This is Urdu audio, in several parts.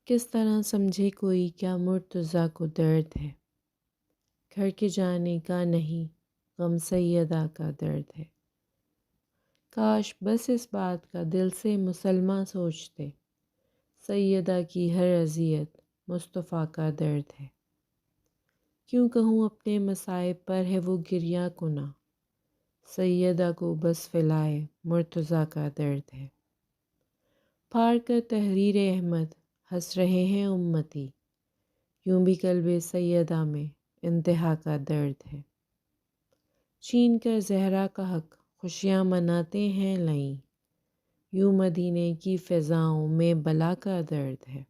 کس طرح سمجھے کوئی کیا مرتضیٰ کو درد ہے، گھر کے جانے کا نہیں غم سیدہ کا درد ہے۔ کاش بس اس بات کا دل سے مسلماں سوچتے، سیدہ کی ہر اذیت مصطفیٰ کا درد ہے۔ کیوں کہوں اپنے مصائب پر ہے وہ گریاں کنا، سیدہ کو بس فلائے مرتضیٰ کا درد ہے۔ پھاڑ کر تحریر احمد ہنس رہے ہیں امتی، یوں بھی قلب سیدہ میں انتہا کا درد ہے۔ چھین کر زہرا کا حق خوشیاں مناتے ہیں لئیں، یوں مدینے کی فضاؤں میں بلا کا درد ہے۔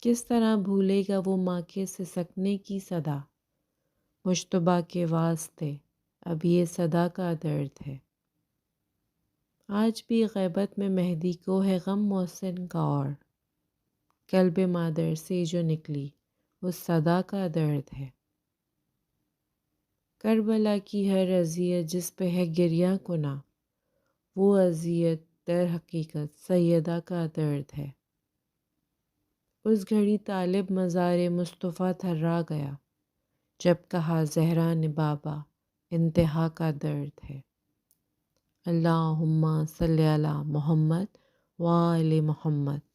کس طرح بھولے گا وہ ماں کے سسکنے کی صدا، مجتبیٰ کے واسطے اب یہ صدا کا درد ہے۔ آج بھی غیبت میں مہدی کو ہے غم محسن کا، اور قلب مادر سے جو نکلی اس صدا کا درد ہے۔ کربلا کی ہر اذیت جس پہ ہے گریہ کنا، وہ اذیت در حقیقت سیدہ کا درد ہے۔ اس گھڑی طالب مزار مصطفیٰ تھرا گیا، جب کہا زہرا نے بابا انتہا کا درد ہے۔ اللہم صلی علی محمد وآل محمد۔